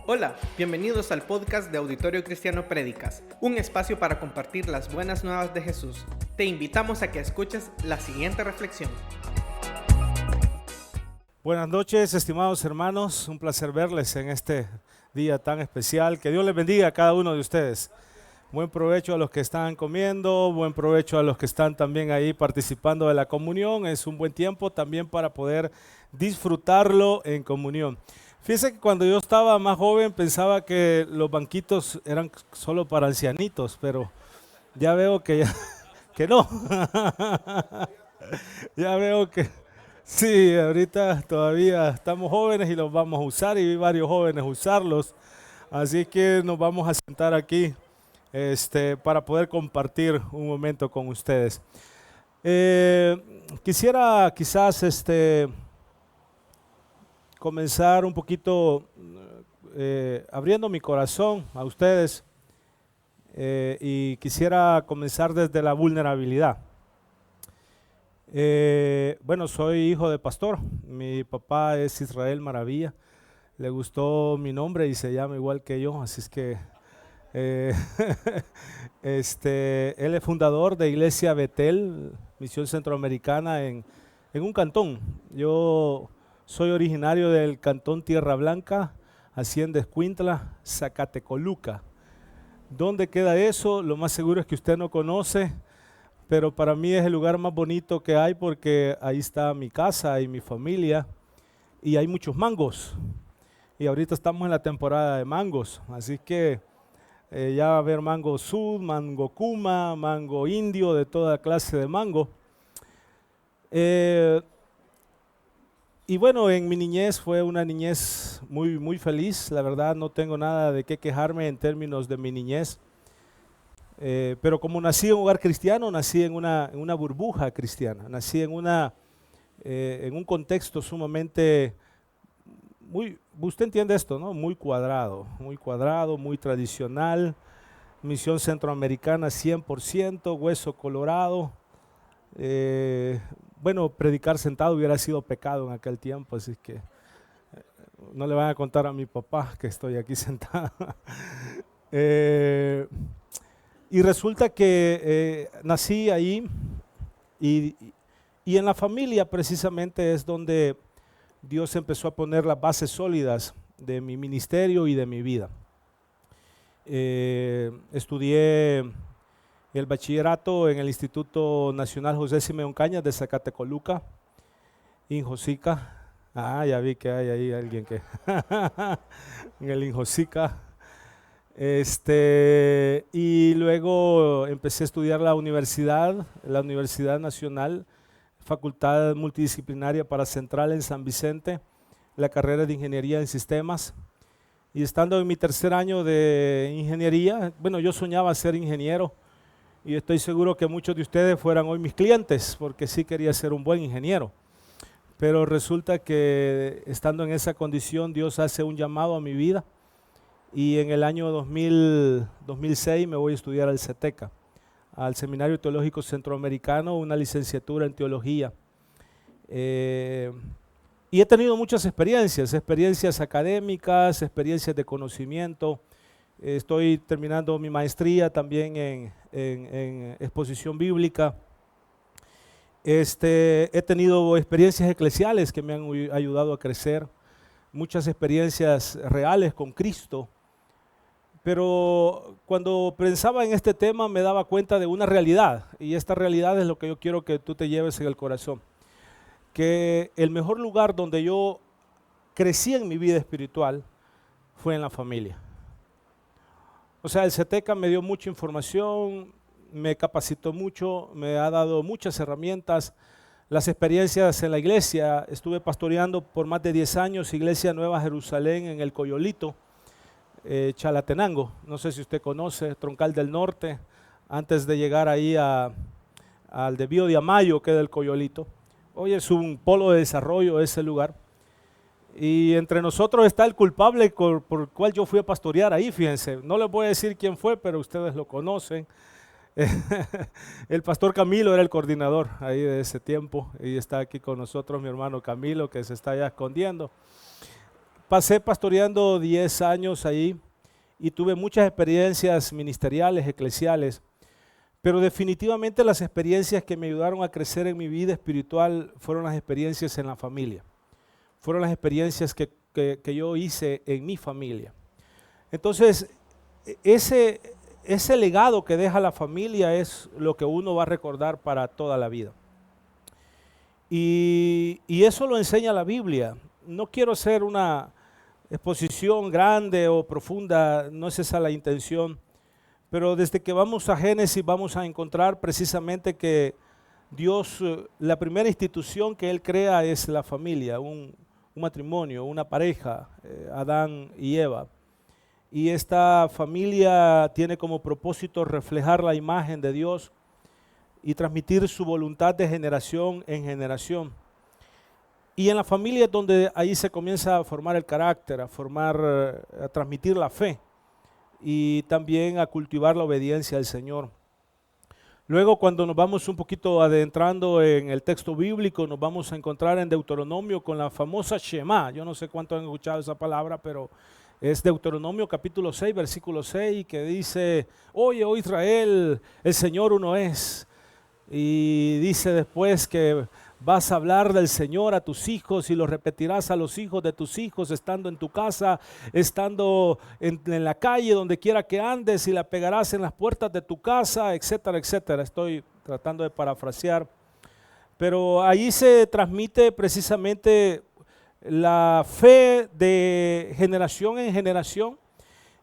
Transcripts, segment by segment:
Hola, bienvenidos al podcast de Auditorio Cristiano Prédicas, un espacio para compartir las buenas nuevas de Jesús. Te invitamos a que escuches la siguiente reflexión. Buenas noches, estimados hermanos, un placer verles en este día tan especial. Que Dios les bendiga a cada uno de ustedes. Buen provecho a los que están comiendo, buen provecho a los que están también ahí participando de la comunión. Es un buen tiempo también para poder disfrutarlo en comunión. Fíjense que cuando yo estaba más joven pensaba que los banquitos eran solo para ancianitos, pero ya veo que no. Ya veo que sí, ahorita todavía estamos jóvenes y los vamos a usar y vi varios jóvenes usarlos. Así que nos vamos a sentar aquí para poder compartir un momento con ustedes. Quisiera quizás comenzar un poquito abriendo mi corazón a ustedes y quisiera comenzar desde la vulnerabilidad. Bueno, soy hijo de pastor. Mi papá es Israel Maravilla. Le gustó mi nombre y se llama igual que yo, así es que eh, él es fundador de Iglesia Betel, Misión Centroamericana en un cantón. Yo soy originario del cantón Tierra Blanca, Hacienda Escuintla, Zacatecoluca. ¿Dónde queda eso? Lo más seguro es que usted no conoce, pero para mí es el lugar más bonito que hay porque ahí está mi casa y mi familia y hay muchos mangos. Y ahorita estamos en la temporada de mangos, así que ya va a haber mango sud, mango kuma, mango indio, de toda clase de mango. Y bueno, en mi niñez fue una niñez muy, muy feliz. La verdad no tengo nada de qué quejarme en términos de mi niñez. Pero como nací en un hogar cristiano, nací en una burbuja cristiana, nací en un contexto sumamente usted entiende esto, ¿no? Muy cuadrado, muy tradicional, misión centroamericana 100%, hueso colorado. Bueno, predicar sentado hubiera sido pecado en aquel tiempo, así que no le van a contar a mi papá que estoy aquí sentado. Y resulta que nací ahí y, y en la familia precisamente es donde Dios empezó a poner las bases sólidas de mi ministerio y de mi vida. Estudié el bachillerato en el Instituto Nacional José Simeón Cañas de Zacatecoluca, Injosica. Ah, ya vi que hay ahí alguien que en el Injosica. Y luego empecé a estudiar la Universidad Nacional, Facultad Multidisciplinaria para Central en San Vicente, la carrera de Ingeniería en Sistemas. Y estando en mi tercer año de ingeniería, bueno, yo soñaba ser ingeniero y estoy seguro que muchos de ustedes fueran hoy mis clientes, porque sí quería ser un buen ingeniero. Pero resulta que estando en esa condición, Dios hace un llamado a mi vida y en el año 2006 me voy a estudiar al CETECA, al Seminario Teológico Centroamericano, una licenciatura en teología. Y he tenido muchas experiencias académicas, experiencias de conocimiento. Estoy terminando mi maestría también en exposición bíblica. He tenido experiencias eclesiales que me han ayudado a crecer, muchas experiencias reales con Cristo. Pero cuando pensaba en este tema me daba cuenta de una realidad, y esta realidad es lo que yo quiero que tú te lleves en el corazón, que el mejor lugar donde yo crecí en mi vida espiritual fue en la familia. O sea, el CETECA me dio mucha información, me capacitó mucho, me ha dado muchas herramientas. Las experiencias en la iglesia, estuve pastoreando por más de 10 años, Iglesia Nueva Jerusalén en el Coyolito, Chalatenango, no sé si usted conoce, Troncal del Norte, antes de llegar ahí al desvío de Amayo, que es del Coyolito. Hoy es un polo de desarrollo ese lugar. Y entre nosotros está el culpable por el cual yo fui a pastorear ahí, fíjense. No les voy a decir quién fue, pero ustedes lo conocen. El pastor Camilo era el coordinador ahí de ese tiempo y está aquí con nosotros mi hermano Camilo, que se está ya escondiendo. pasé pastoreando 10 años ahí y tuve muchas experiencias ministeriales, eclesiales, pero definitivamente las experiencias que me ayudaron a crecer en mi vida espiritual fueron las experiencias en la familia. Fueron las experiencias que yo hice en mi familia. Entonces, ese legado que deja la familia es lo que uno va a recordar para toda la vida. Y eso lo enseña la Biblia. No quiero hacer una exposición grande o profunda, no es esa la intención, pero desde que vamos a Génesis vamos a encontrar precisamente que Dios, la primera institución que Él crea es la familia, un matrimonio, una pareja, Adán y Eva. Y esta familia tiene como propósito reflejar la imagen de Dios y transmitir su voluntad de generación en generación. Y en la familia es donde ahí se comienza a formar el carácter, a transmitir la fe y también a cultivar la obediencia al Señor. Luego, cuando nos vamos un poquito adentrando en el texto bíblico, nos vamos a encontrar en Deuteronomio con la famosa Shema. Yo no sé cuánto han escuchado esa palabra, pero es Deuteronomio capítulo 6, versículo 6, que dice: oye, oh Israel, el Señor uno es. Y dice después que vas a hablar del Señor a tus hijos y lo repetirás a los hijos de tus hijos, estando en tu casa, estando en la calle, donde quiera que andes, y la pegarás en las puertas de tu casa, etcétera, etcétera. Estoy tratando de parafrasear, pero ahí se transmite precisamente la fe de generación en generación,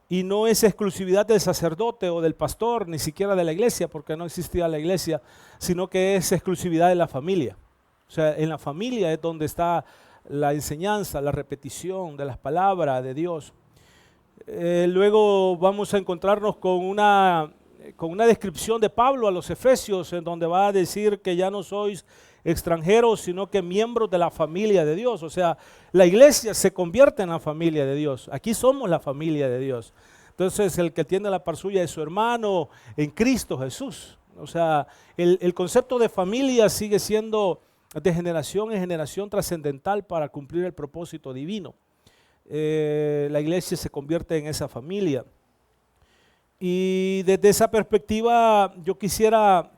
y no es exclusividad del sacerdote o del pastor, ni siquiera de la iglesia, porque no existía la iglesia, sino que es exclusividad de la familia. O sea, en la familia es donde está la enseñanza, la repetición de las palabras de Dios. Luego vamos a encontrarnos con una descripción de Pablo a los Efesios, en donde va a decir que ya no sois extranjeros, sino que miembros de la familia de Dios. O sea, la iglesia se convierte en la familia de Dios. Aquí somos la familia de Dios. Entonces, el que tiene la par suya es su hermano en Cristo Jesús. O sea, el concepto de familia sigue siendo de generación en generación trascendental para cumplir el propósito divino. La iglesia se convierte en esa familia. Y desde esa perspectiva yo quisiera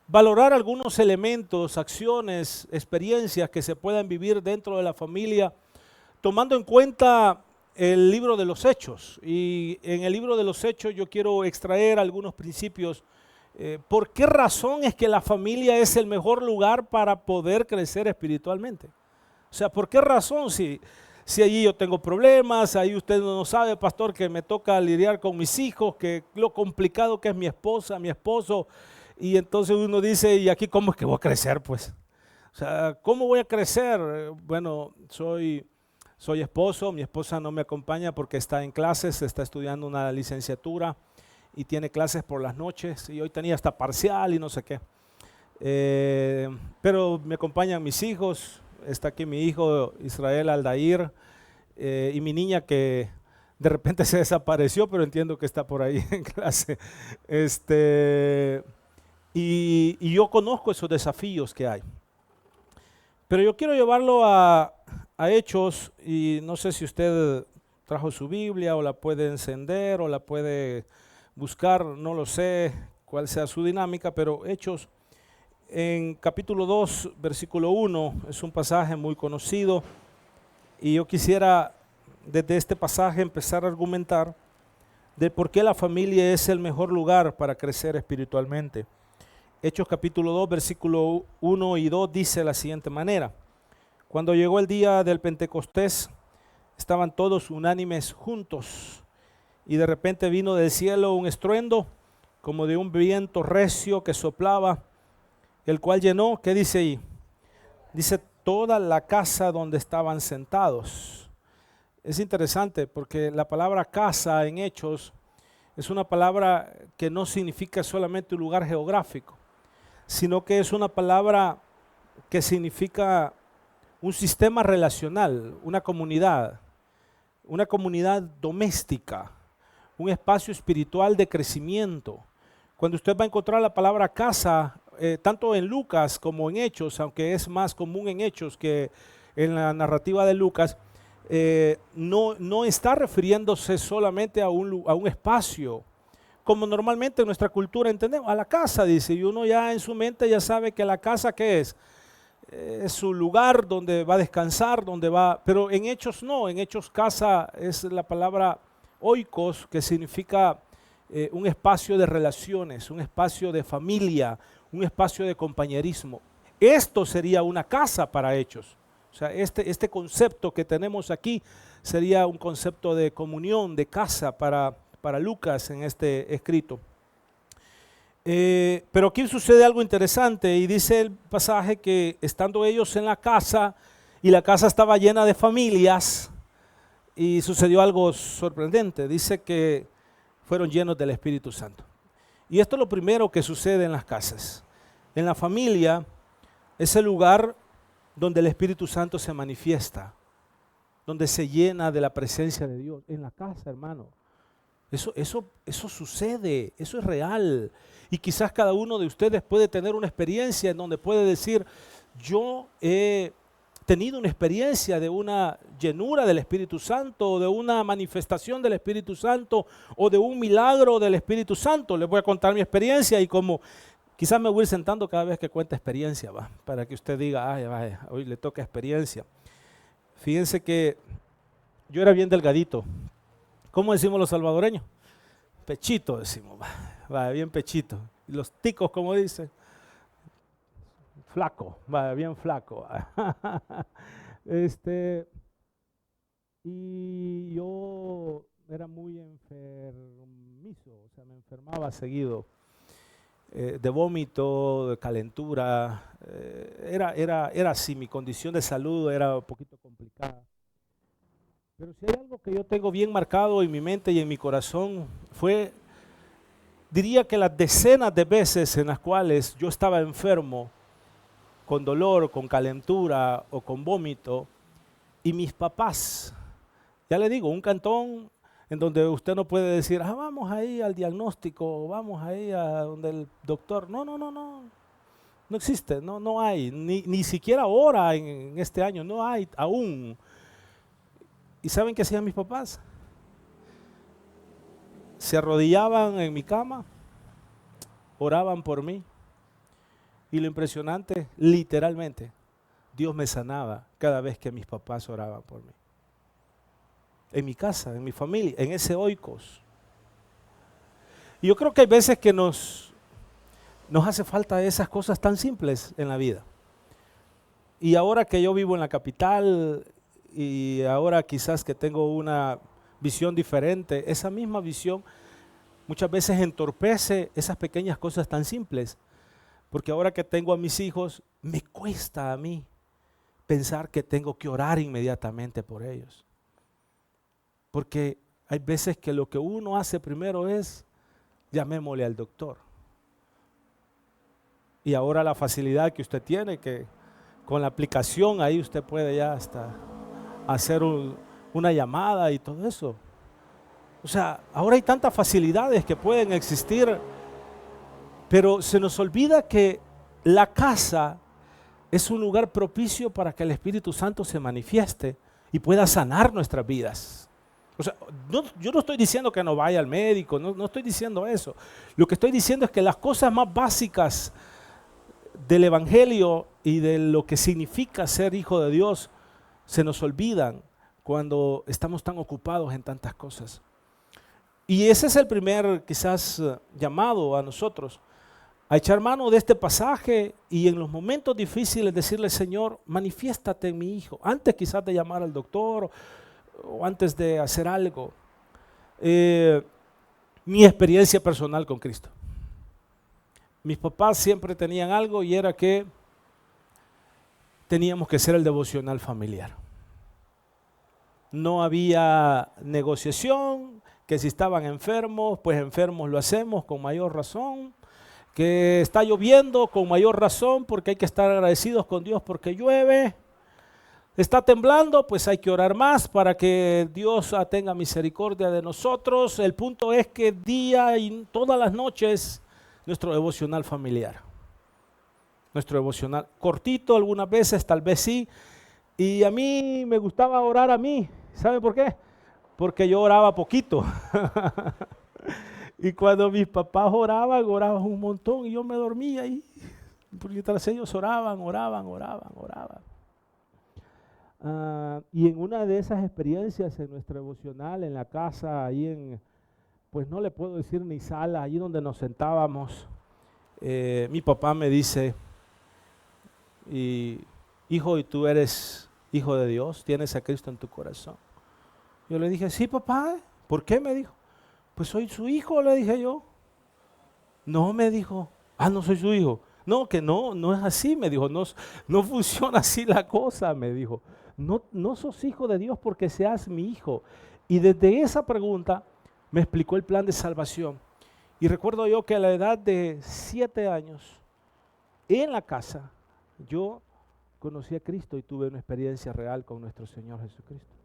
valorar algunos elementos, acciones, experiencias que se puedan vivir dentro de la familia, tomando en cuenta el libro de los Hechos. Y en el libro de los Hechos yo quiero extraer algunos principios. ¿Por qué razón es que la familia es el mejor lugar para poder crecer espiritualmente? O sea, ¿por qué razón? Si allí yo tengo problemas, ahí usted no sabe, pastor, que me toca lidiar con mis hijos, que lo complicado que es mi esposa, mi esposo, y entonces uno dice, ¿y aquí cómo es que voy a crecer? Pues, o sea, ¿cómo voy a crecer? Bueno, soy esposo, mi esposa no me acompaña porque está en clases, está estudiando una licenciatura y tiene clases por las noches, y hoy tenía hasta parcial y no sé qué. Pero me acompañan mis hijos, está aquí mi hijo Israel Aldair, y mi niña que de repente se desapareció, pero entiendo que está por ahí en clase. Y yo conozco esos desafíos que hay. Pero yo quiero llevarlo a Hechos, y no sé si usted trajo su Biblia o la puede encender o la puede buscar, no lo sé cuál sea su dinámica, pero Hechos en capítulo 2, versículo 1, es un pasaje muy conocido, y yo quisiera desde este pasaje empezar a argumentar de por qué la familia es el mejor lugar para crecer espiritualmente. Hechos capítulo 2, versículo 1 y 2 dice de la siguiente manera: cuando llegó el día del Pentecostés, estaban todos unánimes juntos, y de repente vino del cielo un estruendo como de un viento recio que soplaba, el cual llenó, ¿qué dice ahí? Dice toda la casa donde estaban sentados. Es interesante porque la palabra casa en Hechos es una palabra que no significa solamente un lugar geográfico, sino que es una palabra que significa un sistema relacional, una comunidad doméstica, un espacio espiritual de crecimiento. Cuando usted va a encontrar la palabra casa, tanto en Lucas como en Hechos, aunque es más común en Hechos que en la narrativa de Lucas, no está refiriéndose solamente a un espacio, como normalmente en nuestra cultura entendemos, a la casa, dice, y uno ya en su mente ya sabe que la casa, ¿qué es? Es su lugar donde va a descansar, donde va, pero en Hechos no, en Hechos casa es la palabra oikos, que significa un espacio de relaciones, un espacio de familia, un espacio de compañerismo. Esto sería una casa para Hechos. O sea, este concepto que tenemos aquí sería un concepto de comunión, de casa para Lucas en este escrito. Pero aquí sucede algo interesante y dice el pasaje que estando ellos en la casa y la casa estaba llena de familias y sucedió algo sorprendente. Dice que fueron llenos del Espíritu Santo. Y esto es lo primero que sucede en las casas. En la familia es el lugar donde el Espíritu Santo se manifiesta, donde se llena de la presencia de Dios. En la casa, hermano. Eso sucede, eso es real. Y quizás cada uno de ustedes puede tener una experiencia en donde puede decir, yo he tenido una experiencia de una llenura del Espíritu Santo, o de una manifestación del Espíritu Santo, o de un milagro del Espíritu Santo. Les voy a contar mi experiencia y como quizás me voy a ir sentando cada vez que cuenta experiencia, ¿va? Para que usted diga, ay, vaya, hoy le toca experiencia. Fíjense que yo era bien delgadito. ¿Cómo decimos los salvadoreños? Pechito decimos, va, bien pechito. Y los ticos, como dicen, flaco, va, bien flaco. Y yo era muy enfermizo, o sea, me enfermaba seguido. De vómito, de calentura, era así, mi condición de salud era un poquito complicada. Pero si hay algo que yo tengo bien marcado en mi mente y en mi corazón, diría que las decenas de veces en las cuales yo estaba enfermo, con dolor, con calentura o con vómito, y mis papás, ya le digo, un cantón en donde usted no puede decir, vamos ahí al diagnóstico, vamos ahí a donde el doctor. No existe, no hay, ni siquiera ahora en este año, no hay aún. ¿Y saben qué hacían mis papás? Se arrodillaban en mi cama, oraban por mí, y lo impresionante, literalmente, Dios me sanaba cada vez que mis papás oraban por mí. En mi casa, en mi familia, en ese oikos. Y yo creo que hay veces que nos hace falta esas cosas tan simples en la vida. Y ahora que yo vivo en la capital y ahora quizás que tengo una visión diferente, esa misma visión muchas veces entorpece esas pequeñas cosas tan simples. Porque ahora que tengo a mis hijos, me cuesta a mí pensar que tengo que orar inmediatamente por ellos. Porque hay veces que lo que uno hace primero es, llamémosle al doctor. Y ahora la facilidad que usted tiene, que con la aplicación ahí usted puede ya hasta hacer una llamada y todo eso. O sea, ahora hay tantas facilidades que pueden existir, pero se nos olvida que la casa es un lugar propicio para que el Espíritu Santo se manifieste y pueda sanar nuestras vidas. O sea, yo no estoy diciendo que no vaya al médico, no estoy diciendo eso. Lo que estoy diciendo es que las cosas más básicas del Evangelio y de lo que significa ser hijo de Dios se nos olvidan cuando estamos tan ocupados en tantas cosas. Y ese es el primer quizás llamado a nosotros, a echar mano de este pasaje y en los momentos difíciles decirle, Señor, manifiéstate en mi hijo, antes quizás de llamar al doctor o antes de hacer algo. Mi experiencia personal con Cristo. Mis papás siempre tenían algo y era que teníamos que hacer el devocional familiar. No había negociación, que si estaban enfermos, pues enfermos lo hacemos con mayor razón. Que está lloviendo, con mayor razón, porque hay que estar agradecidos con Dios porque llueve. Está temblando, pues hay que orar más para que Dios tenga misericordia de nosotros. El punto es que día y todas las noches nuestro devocional familiar. Nuestro devocional cortito algunas veces, tal vez sí, Y a mí me gustaba orar a mí. ¿Sabe por qué? Porque yo oraba poquito. Y cuando mis papás oraban un montón y yo me dormía ahí. Porque tras ellos oraban. Y en una de esas experiencias en nuestra devocional, en la casa, ahí pues no le puedo decir ni sala, ahí donde nos sentábamos, mi papá me dice, hijo, ¿y tú eres hijo de Dios? ¿Tienes a Cristo en tu corazón? Yo le dije, sí, papá. ¿Por qué? Me dijo. Pues soy su hijo, le dije yo. No, me dijo. No soy su hijo. No, que no es así, me dijo. No funciona así la cosa, me dijo. No sos hijo de Dios porque seas mi hijo. Y desde esa pregunta me explicó el plan de salvación. Y recuerdo yo que a la edad de 7 años, en la casa, yo conocí a Cristo y tuve una experiencia real con nuestro Señor Jesucristo.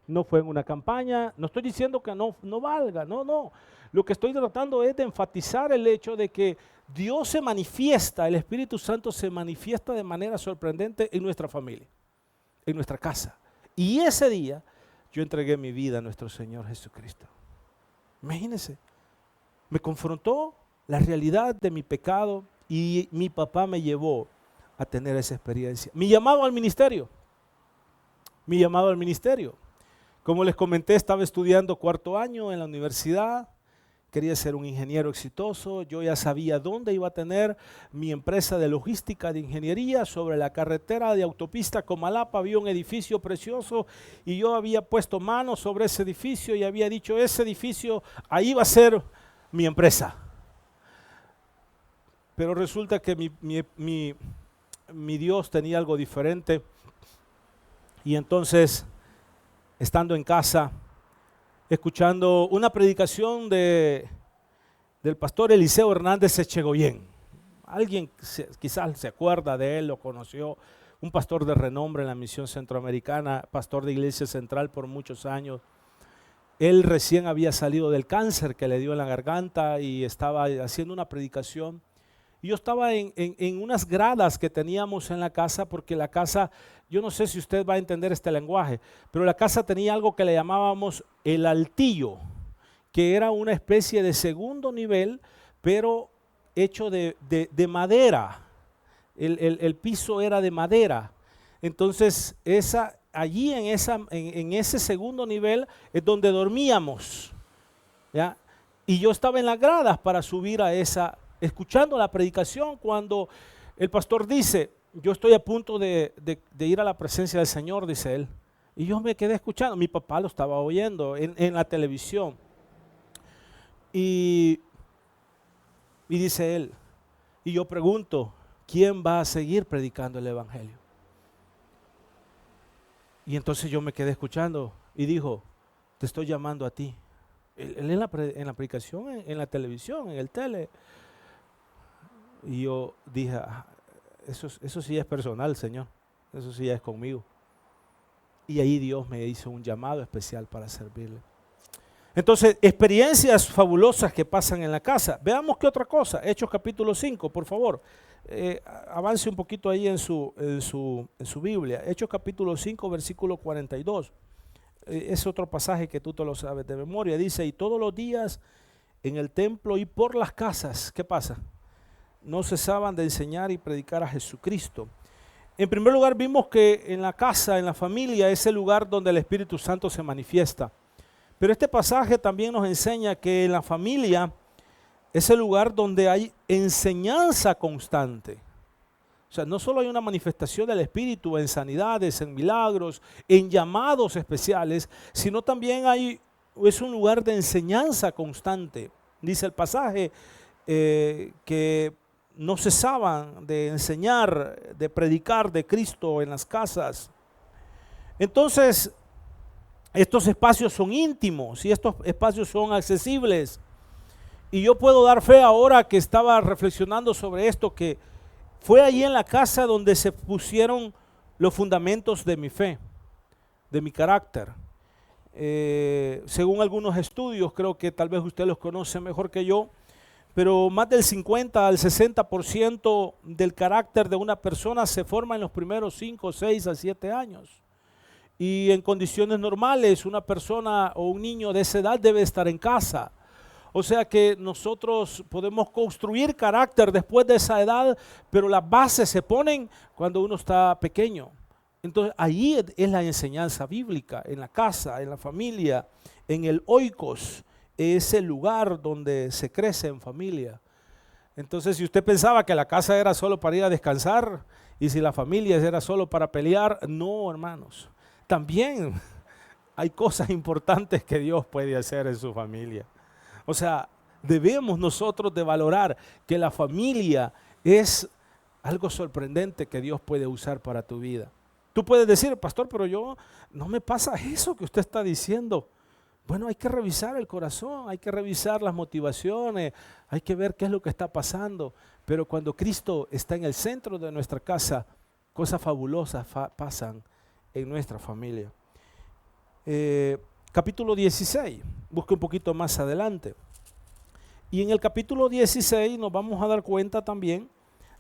No fue en una campaña, no estoy diciendo que no valga, no. Lo que estoy tratando es de enfatizar el hecho de que Dios se manifiesta, el Espíritu Santo se manifiesta de manera sorprendente en nuestra familia, en nuestra casa. Y ese día yo entregué mi vida a nuestro Señor Jesucristo. Imagínense, me confrontó la realidad de mi pecado y mi papá me llevó a tener esa experiencia. Mi llamado al ministerio. Como les comenté, estaba estudiando 4º año en la universidad, quería ser un ingeniero exitoso, yo ya sabía dónde iba a tener mi empresa de logística de ingeniería. Sobre la carretera de autopista Comalapa había un edificio precioso y yo había puesto manos sobre ese edificio y había dicho, ese edificio, ahí va a ser mi empresa. Pero resulta que mi Dios tenía algo diferente y entonces, estando en casa, escuchando una predicación del pastor Eliseo Hernández Echegoyen. Alguien quizás se acuerda de él, lo conoció, un pastor de renombre en la misión centroamericana, pastor de Iglesia Central por muchos años. Él recién había salido del cáncer que le dio en la garganta y estaba haciendo una predicación. Y yo estaba en unas gradas que teníamos en la casa, porque la casa, yo no sé si usted va a entender este lenguaje, pero la casa tenía algo que le llamábamos el altillo, que era una especie de segundo nivel, pero hecho de madera. El piso era de madera. Entonces, allí en ese segundo nivel es donde dormíamos, ¿ya? Y yo estaba en las gradas para subir a escuchando la predicación, cuando el pastor dice, yo estoy a punto de ir a la presencia del Señor, dice él. Y yo me quedé escuchando, mi papá lo estaba oyendo en la televisión. Y dice él, y yo pregunto, ¿quién va a seguir predicando el evangelio? Y entonces yo me quedé escuchando y dijo, te estoy llamando a ti. Él en la predicación, en la televisión, en el tele. Y yo dije, eso sí es personal, Señor, eso sí es conmigo. Y ahí Dios me hizo un llamado especial para servirle. Entonces, experiencias fabulosas que pasan en la casa. Veamos qué otra cosa. Hechos capítulo 5, por favor. Avance un poquito ahí en su Biblia. Hechos capítulo 5, versículo 42. Es otro pasaje que tú te lo sabes de memoria. Dice, y todos los días en el templo y por las casas, ¿qué pasa? No cesaban de enseñar y predicar a Jesucristo. En primer lugar, vimos que en la casa, en la familia, es el lugar donde el Espíritu Santo se manifiesta. Pero este pasaje también nos enseña que en la familia es el lugar donde hay enseñanza constante. O sea, no solo hay una manifestación del Espíritu en sanidades, en milagros, en llamados especiales, sino también es un lugar de enseñanza constante. Dice el pasaje que no cesaban de enseñar, de predicar de Cristo en las casas. Entonces, estos espacios son íntimos y estos espacios son accesibles. Y yo puedo dar fe ahora que estaba reflexionando sobre esto, que fue allí en la casa donde se pusieron los fundamentos de mi fe, de mi carácter. Según algunos estudios, creo que tal vez usted los conoce mejor que yo, pero más del 50 al 60% del carácter de una persona se forma en los primeros 5, 6 a 7 años. Y en condiciones normales, una persona o un niño de esa edad debe estar en casa. O sea que nosotros podemos construir carácter después de esa edad, pero las bases se ponen cuando uno está pequeño. Entonces ahí es la enseñanza bíblica, en la casa, en la familia, en el oikos, es el lugar donde se crece en familia. Entonces si usted pensaba que la casa era solo para ir a descansar y si la familia era solo para pelear, no, hermanos. También hay cosas importantes que Dios puede hacer en su familia. O sea, debemos nosotros de valorar que la familia es algo sorprendente que Dios puede usar para tu vida. Tú puedes decir, pastor, pero yo no me pasa eso que usted está diciendo. Bueno, hay que revisar el corazón, hay que revisar las motivaciones, hay que ver qué es lo que está pasando. Pero cuando Cristo está en el centro de nuestra casa, cosas fabulosas pasan en nuestra familia. Capítulo 16, busque un poquito más adelante. Y en el capítulo 16 nos vamos a dar cuenta también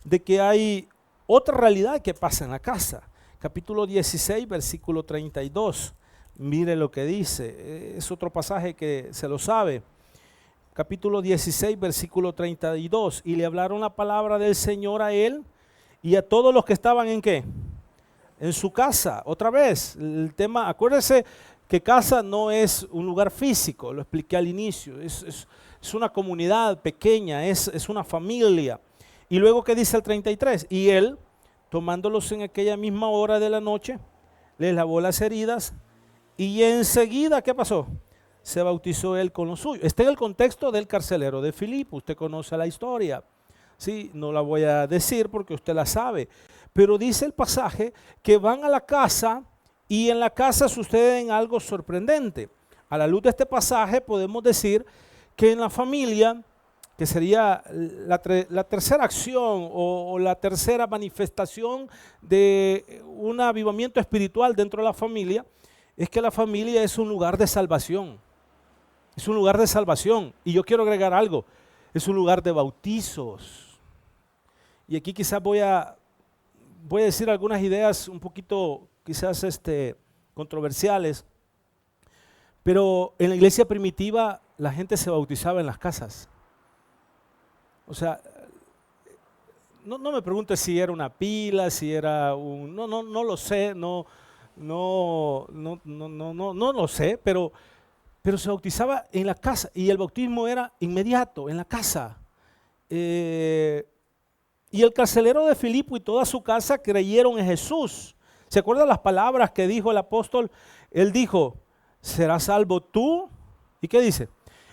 de que hay otra realidad que pasa en la casa. Capítulo 16, versículo 32. Mire lo que dice. Es otro pasaje que se lo sabe. Capítulo 16, versículo 32. Y le hablaron la palabra del Señor a él y a todos los que estaban ¿en qué? En su casa. Otra vez, el tema, acuérdese que casa no es un lugar físico, lo expliqué al inicio, es una comunidad pequeña, es una familia. Y luego que dice el 33, y él, tomándolos en aquella misma hora de la noche, les lavó las heridas y enseguida, ¿qué pasó? Se bautizó él con los suyos. Está en el contexto del carcelero de Filipo, usted conoce la historia. Sí, no la voy a decir porque usted la sabe, pero dice el pasaje que van a la casa y en la casa sucede algo sorprendente. A la luz de este pasaje podemos decir que en la familia, que sería la tercera acción o la tercera manifestación de un avivamiento espiritual dentro de la familia, es que la familia es un lugar de salvación. Es un lugar de salvación. Y yo quiero agregar algo, es un lugar de bautizos. Y aquí quizás voy a decir algunas ideas un poquito quizás controversiales, pero en la iglesia primitiva la gente se bautizaba en las casas. O sea, no me preguntes si era una pila, si era un, no lo sé, no lo sé, pero se bautizaba en la casa y el bautismo era inmediato, en la casa. Y el carcelero de Filipo y toda su casa creyeron en Jesús. ¿Se acuerdan las palabras que dijo el apóstol? Él dijo, serás salvo tú, ¿y qué dice?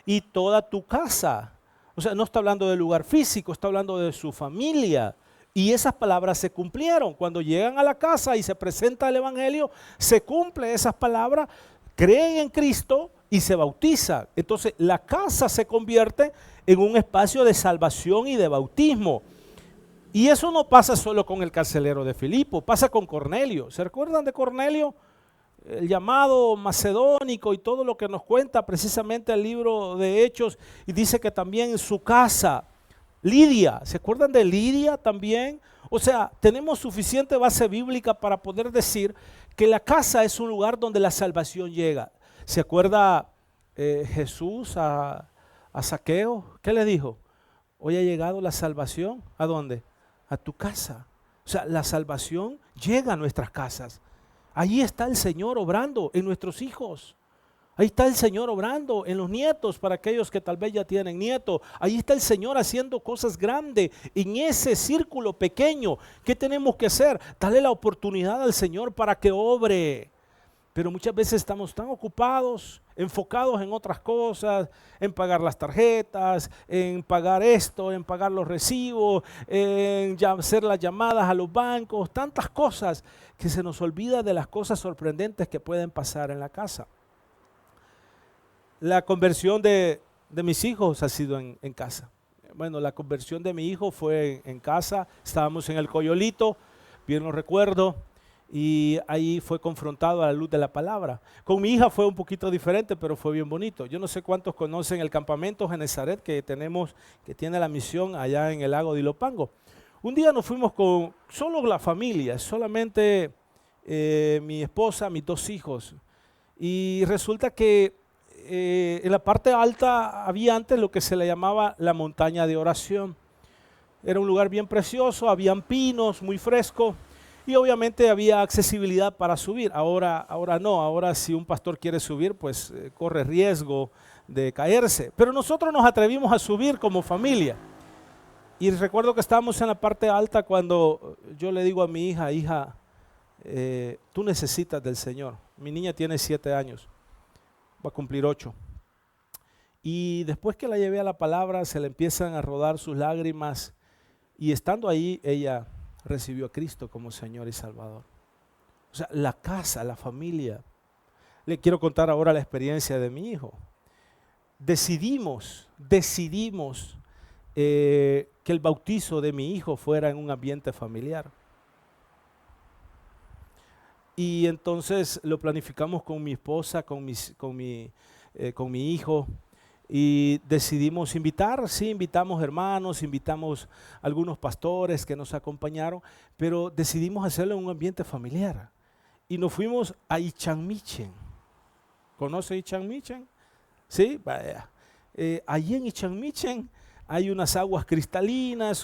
Y toda tu casa. O sea, no está hablando del lugar físico, está hablando de su familia. Y esas palabras se cumplieron. Cuando llegan a la casa y se presenta el evangelio, se cumplen esas palabras, creen en Cristo y se bautizan. Entonces la casa se convierte en un espacio de salvación y de bautismo. Y eso no pasa solo con el carcelero de Filipo, pasa con Cornelio. ¿Se recuerdan de Cornelio? El llamado macedónico y todo lo que nos cuenta precisamente el libro de Hechos. Y dice que también en su casa, Lidia, ¿se acuerdan de Lidia también? O sea, tenemos suficiente base bíblica para poder decir que la casa es un lugar donde la salvación llega. ¿Se acuerda Jesús a Zaqueo? ¿Qué le dijo? Hoy ha llegado la salvación. ¿A dónde? A tu casa. O sea, la salvación llega a nuestras casas. Ahí está el Señor obrando en nuestros hijos. Ahí está el Señor obrando en los nietos para aquellos que tal vez ya tienen nietos. Ahí está el Señor haciendo cosas grandes en ese círculo pequeño. ¿Qué tenemos que hacer? Darle la oportunidad al Señor para que obre. Pero muchas veces estamos tan ocupados, enfocados en otras cosas, en pagar las tarjetas, en pagar esto, en pagar los recibos, en hacer las llamadas a los bancos, tantas cosas que se nos olvida de las cosas sorprendentes que pueden pasar en la casa. La conversión de mis hijos ha sido en casa. Bueno, la conversión de mi hijo fue en casa, estábamos en el Coyolito, bien lo recuerdo. y ahí fue confrontado a la luz de la palabra. Con mi hija fue un poquito diferente, pero fue bien bonito. Yo no sé cuántos conocen el campamento Genezaret que tenemos, que tiene la misión allá en el lago de Ilopango. Un día nos fuimos con solo la familia, solamente mi esposa, mis 2 hijos. Y resulta que en la parte alta había antes lo que se le llamaba la montaña de oración. Era un lugar bien precioso, habían pinos, muy fresco. Y obviamente había accesibilidad para subir. Ahora no, ahora si un pastor quiere subir, pues corre riesgo de caerse. Pero nosotros nos atrevimos a subir como familia. Y recuerdo que estábamos en la parte alta cuando yo le digo a mi hija, hija, tú necesitas del Señor. Mi niña tiene 7 años, va a cumplir 8. Y después que la llevé a la palabra, se le empiezan a rodar sus lágrimas. Y estando ahí, ella recibió a Cristo como Señor y Salvador. O sea, la casa, la familia. Le quiero contar ahora la experiencia de mi hijo. Decidimos que el bautizo de mi hijo fuera en un ambiente familiar. Y entonces lo planificamos con mi esposa, con mi hijo. Y decidimos invitar, sí, invitamos hermanos, invitamos algunos pastores que nos acompañaron, pero decidimos hacerlo en un ambiente familiar. Y nos fuimos a Ichanmichen. ¿Conoce Ichanmichen? Sí, vaya. Allí en Ichanmichen hay unas aguas cristalinas,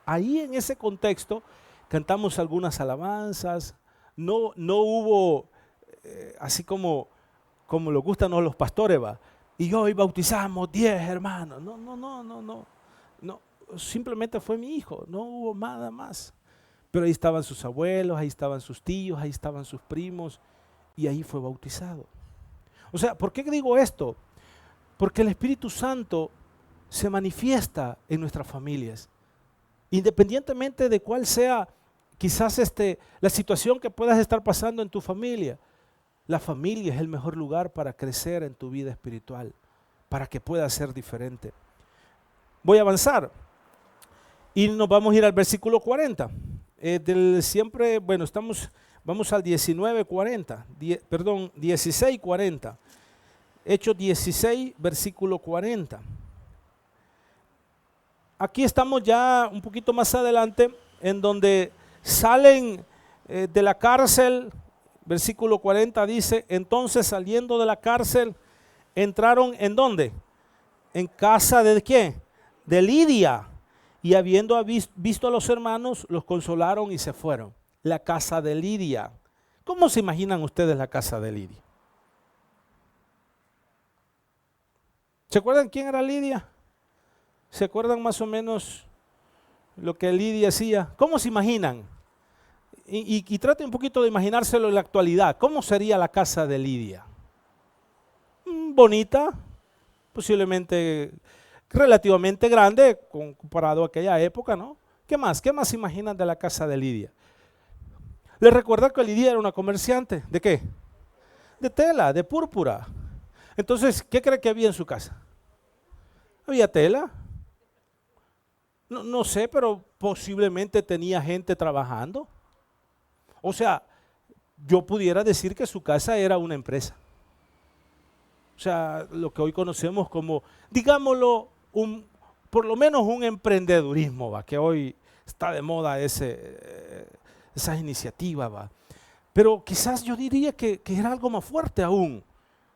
ahí en ese contexto cantamos algunas alabanzas. No hubo, así como les gustan los pastores, va. Y hoy bautizamos 10 hermanos. No, simplemente fue mi hijo, no hubo nada más. Pero ahí estaban sus abuelos, ahí estaban sus tíos, ahí estaban sus primos, y ahí fue bautizado. O sea, ¿por qué digo esto? Porque el Espíritu Santo se manifiesta en nuestras familias. Independientemente de cuál sea quizás la situación que puedas estar pasando en tu familia. La familia es el mejor lugar para crecer en tu vida espiritual, para que puedas ser diferente. Voy a avanzar y nos vamos a ir al versículo 40. Vamos al 16:40. Hechos 16, versículo 40. Aquí estamos ya un poquito más adelante, en donde salen de la cárcel. Versículo 40 dice, entonces saliendo de la cárcel, entraron ¿en dónde? En casa de ¿quién? De Lidia. Y habiendo visto a los hermanos, los consolaron y se fueron. La casa de Lidia. ¿Cómo se imaginan ustedes la casa de Lidia? ¿Se acuerdan quién era Lidia? ¿Se acuerdan más o menos lo que Lidia hacía? ¿Cómo se imaginan? Y trate un poquito de imaginárselo en la actualidad. ¿Cómo sería la casa de Lidia? Bonita, posiblemente relativamente grande comparado a aquella época, ¿no? ¿Qué más? ¿Qué más se imaginan de la casa de Lidia? Les recuerda que Lidia era una comerciante. ¿De qué? De tela, de púrpura. Entonces, ¿qué cree que había en su casa? ¿Había tela? No sé, pero posiblemente tenía gente trabajando. O sea, yo pudiera decir que su casa era una empresa. O sea, lo que hoy conocemos como, digámoslo, por lo menos un emprendedurismo, ¿va? Que hoy está de moda esas iniciativas, ¿va? Pero quizás yo diría que era algo más fuerte aún.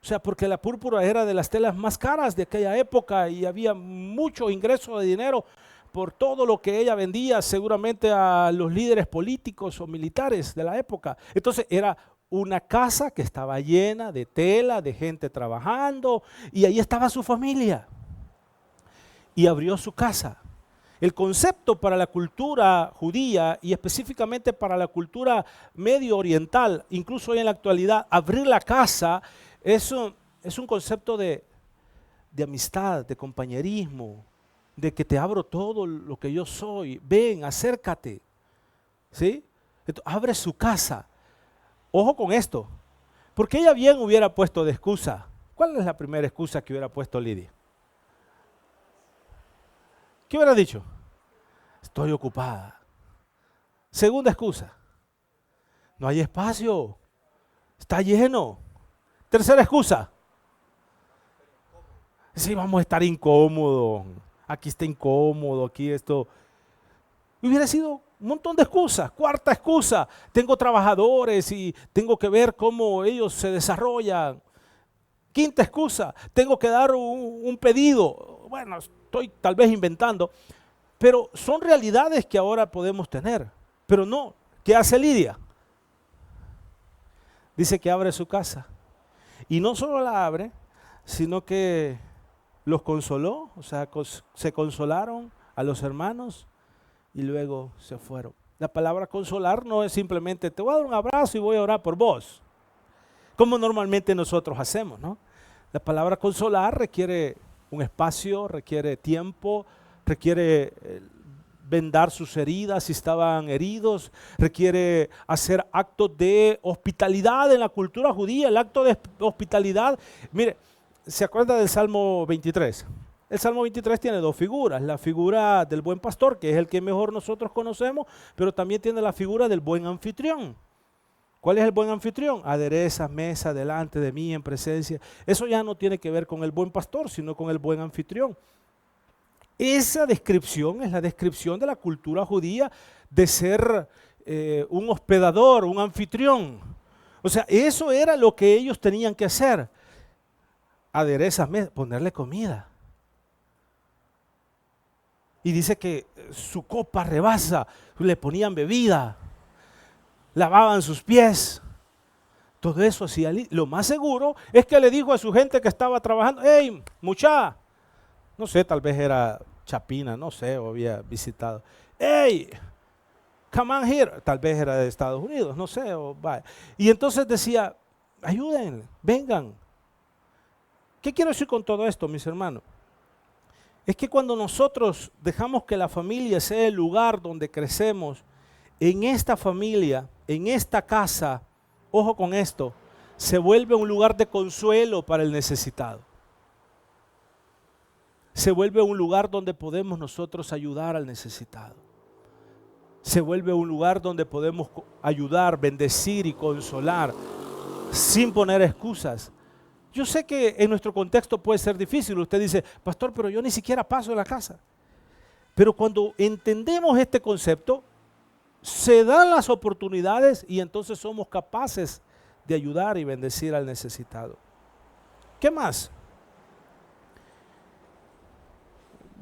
O sea, porque la púrpura era de las telas más caras de aquella época y había mucho ingreso de dinero por todo lo que ella vendía seguramente a los líderes políticos o militares de la época. Entonces era una casa que estaba llena de tela, de gente trabajando, y ahí estaba su familia. Y abrió su casa. El concepto para la cultura judía y específicamente para la cultura medio oriental, incluso hoy en la actualidad, abrir la casa es un concepto de amistad, de compañerismo, de que te abro todo lo que yo soy, ven, acércate, ¿sí? Entonces, abre su casa. Ojo con esto, porque ella bien hubiera puesto de excusa. ¿Cuál es la primera excusa que hubiera puesto Lidia? ¿Qué hubiera dicho? Estoy ocupada. Segunda excusa. No hay espacio. Está lleno. Tercera excusa. Sí, vamos a estar incómodos. Aquí está incómodo, aquí esto. Hubiera sido un montón de excusas. Cuarta excusa. Tengo trabajadores y tengo que ver cómo ellos se desarrollan. Quinta excusa. Tengo que dar un pedido. Bueno, estoy tal vez inventando. Pero son realidades que ahora podemos tener. Pero no. ¿Qué hace Lidia? Dice que abre su casa. Y no solo la abre, sino que los consoló, o sea, se consolaron a los hermanos y luego se fueron. La palabra consolar no es simplemente te voy a dar un abrazo y voy a orar por vos, como normalmente nosotros hacemos, ¿no? La palabra consolar requiere un espacio, requiere tiempo, requiere vendar sus heridas si estaban heridos, requiere hacer actos de hospitalidad en la cultura judía. El acto de hospitalidad, mire, ¿se acuerda del Salmo 23? El Salmo 23 tiene dos figuras, la figura del buen pastor, que es el que mejor nosotros conocemos, pero también tiene la figura del buen anfitrión. ¿Cuál es el buen anfitrión? Adereza mesa delante de mí en presencia. Eso ya no tiene que ver con el buen pastor, sino con el buen anfitrión. Esa descripción es la descripción de la cultura judía de ser un hospedador, un anfitrión. O sea, eso era lo que ellos tenían que hacer. Adereza mesa, ponerle comida. Y dice que su copa rebasa, le ponían bebida, lavaban sus pies. Todo eso hacía. Lo más seguro es que le dijo a su gente que estaba trabajando, hey, mucha, no sé, tal vez era Chapina, no sé, o había visitado. Hey, come on here, tal vez era de Estados Unidos, no sé. Vaya. Y entonces decía, ayuden, vengan. ¿Qué quiero decir con todo esto, mis hermanos? Es que cuando nosotros dejamos que la familia sea el lugar donde crecemos, en esta familia, en esta casa, ojo con esto, se vuelve un lugar de consuelo para el necesitado. Se vuelve un lugar donde podemos nosotros ayudar al necesitado. Se vuelve un lugar donde podemos ayudar, bendecir y consolar sin poner excusas. Yo sé que en nuestro contexto puede ser difícil. Usted dice, pastor, pero yo ni siquiera paso en la casa. Pero cuando entendemos este concepto, se dan las oportunidades y entonces somos capaces de ayudar y bendecir al necesitado. ¿Qué más?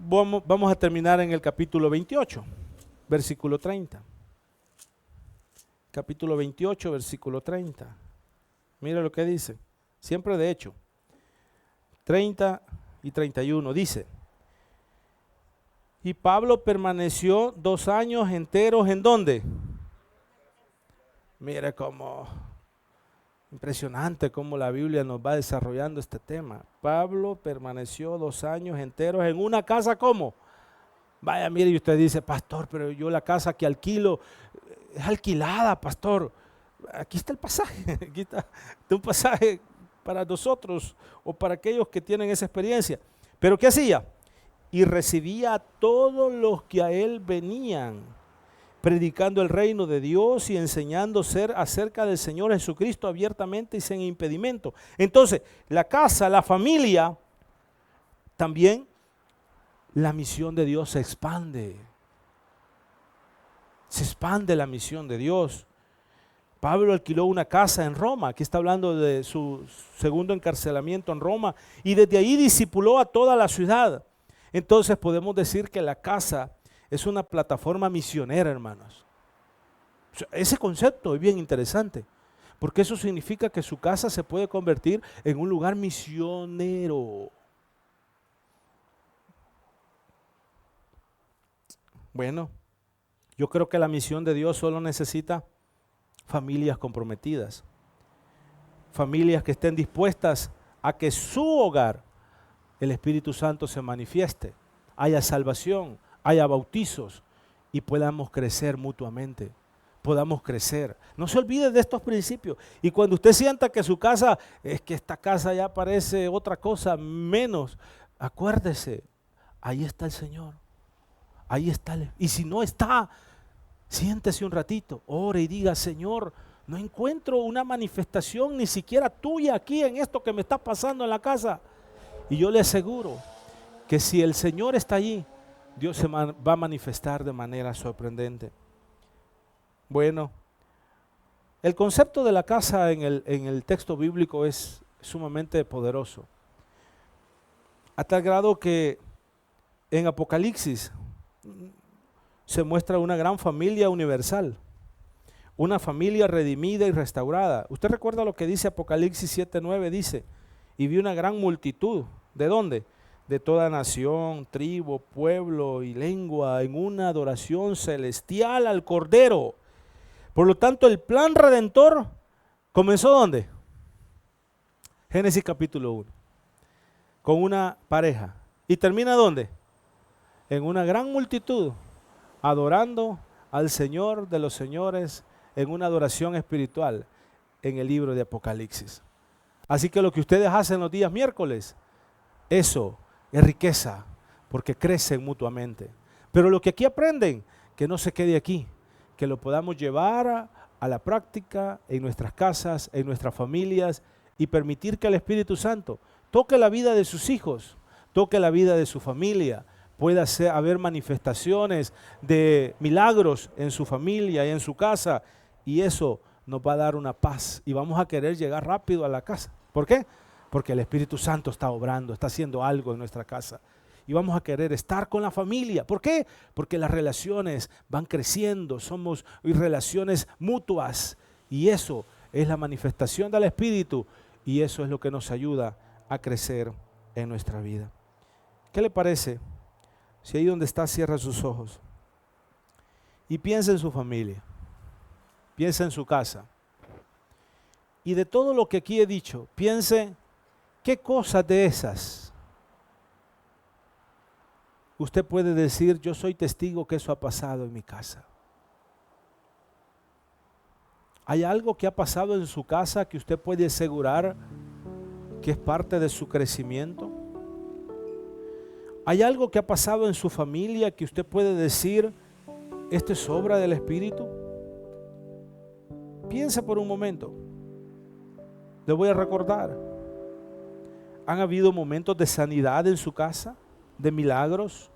Vamos a terminar en el capítulo 28, versículo 30. Capítulo 28, versículo 30. Mira lo que dice. Siempre de hecho. 30 y 31 dice. Y Pablo permaneció 2 años enteros, ¿en dónde? Mire cómo impresionante cómo la Biblia nos va desarrollando este tema. Pablo permaneció 2 años enteros en una casa, ¿cómo? Vaya, mire, y usted dice, pastor, pero yo la casa que alquilo es alquilada, pastor. Aquí está el pasaje, aquí está un pasaje para nosotros o para aquellos que tienen esa experiencia. ¿Pero qué hacía? Y recibía a todos los que a él venían, predicando el reino de Dios y enseñando acerca del Señor Jesucristo abiertamente y sin impedimento. Entonces, la casa, la familia, también la misión de Dios se expande. Se expande la misión de Dios. Pablo alquiló una casa en Roma, aquí está hablando de su segundo encarcelamiento en Roma, y desde ahí discipuló a toda la ciudad. Entonces podemos decir que la casa es una plataforma misionera, hermanos. O sea, ese concepto es bien interesante, porque eso significa que su casa se puede convertir en un lugar misionero. Bueno, yo creo que la misión de Dios solo necesita familias comprometidas, familias que estén dispuestas a que su hogar, el Espíritu Santo se manifieste, haya salvación, haya bautizos y podamos crecer mutuamente, podamos crecer. No se olvide de estos principios. Y cuando usted sienta que su casa, es que esta casa ya parece otra cosa menos, acuérdese, ahí está el Señor, ahí está. Y si no está, siéntese un ratito, ore y diga, Señor, No encuentro una manifestación ni siquiera tuya aquí en esto que me está pasando en la casa. Y yo le aseguro que si el Señor está allí, Dios se va a manifestar de manera sorprendente. Bueno, el concepto de la casa en el texto bíblico es sumamente poderoso. A tal grado que en Apocalipsis se muestra una gran familia universal. Una familia redimida y restaurada. ¿Usted recuerda lo que dice Apocalipsis 7:9? Dice, y vi una gran multitud. ¿De dónde? De toda nación, tribu, pueblo y lengua, en una adoración celestial al Cordero. Por lo tanto, el plan redentor comenzó ¿dónde? Génesis capítulo 1. Con una pareja. ¿Y termina dónde? En una gran multitud, adorando al Señor de los señores, en una adoración espiritual en el libro de Apocalipsis. Así que lo que ustedes hacen los días miércoles, eso es riqueza, porque crecen mutuamente. Pero lo que aquí aprenden, que no se quede aquí, que lo podamos llevar a la práctica en nuestras casas, en nuestras familias, y permitir que el Espíritu Santo toque la vida de sus hijos, toque la vida de su familia, pueda haber manifestaciones de milagros en su familia y en su casa, y eso nos va a dar una paz y vamos a querer llegar rápido a la casa. ¿Por qué? Porque el Espíritu Santo está obrando, está haciendo algo en nuestra casa. Y vamos a querer estar con la familia. ¿Por qué? Porque las relaciones van creciendo, somos relaciones mutuas. Y eso es la manifestación del Espíritu. Y eso es lo que nos ayuda a crecer en nuestra vida. ¿Qué le parece? Si ahí donde está cierra sus ojos. Y piensa en su familia. Piensa en su casa. Y de todo lo que aquí he dicho, piense qué cosas de esas usted puede decir, yo soy testigo que eso ha pasado en mi casa. ¿Hay algo que ha pasado en su casa que usted puede asegurar que es parte de su crecimiento? ¿Hay algo que ha pasado en su familia que usted puede decir, esto es obra del Espíritu? Piensa por un momento. Le voy a recordar. ¿Han habido momentos de sanidad en su casa? ¿De milagros?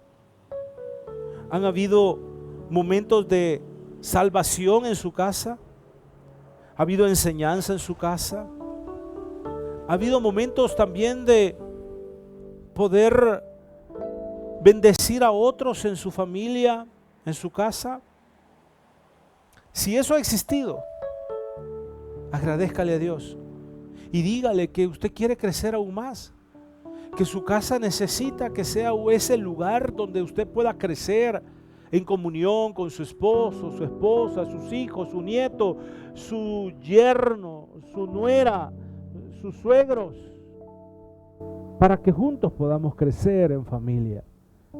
¿Han habido momentos de salvación en su casa? ¿Ha habido enseñanza en su casa? ¿Ha habido momentos también de poder bendecir a otros en su familia, en su casa? Si eso ha existido, agradézcale a Dios y dígale que usted quiere crecer aún más, que su casa necesita que sea ese lugar donde usted pueda crecer en comunión con su esposo, su esposa, sus hijos, su nieto, su yerno, su nuera, sus suegros, para que juntos podamos crecer en familia,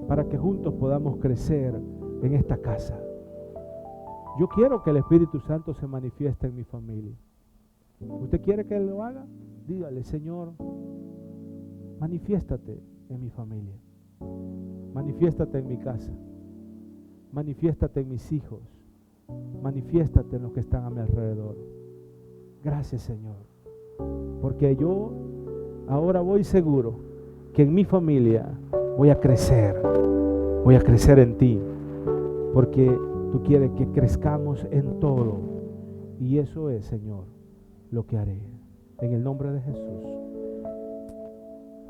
para que juntos podamos crecer en esta casa. Yo quiero que el Espíritu Santo se manifieste en mi familia. ¿Usted quiere que lo haga? Dígale, Señor, manifiéstate en mi familia, manifiéstate en mi casa, manifiéstate en mis hijos, manifiéstate en los que están a mi alrededor. Gracias, Señor, porque yo ahora voy seguro que en mi familia voy a crecer en ti, porque tú quieres que crezcamos en todo, y eso es, Señor, lo que haré. En el nombre de Jesús.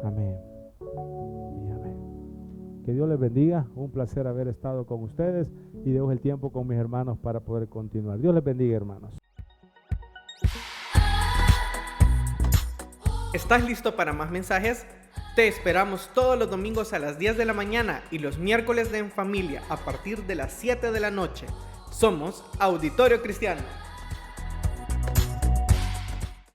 Amén y amén. Que Dios les bendiga. Un placer haber estado con ustedes y dejo el tiempo con mis hermanos para poder continuar. Dios les bendiga, hermanos. ¿Estás listo para más mensajes? Te esperamos todos los domingos a las 10 de la mañana y los miércoles de En Familia a partir de las 7 de la noche. Somos Auditorio Cristiano.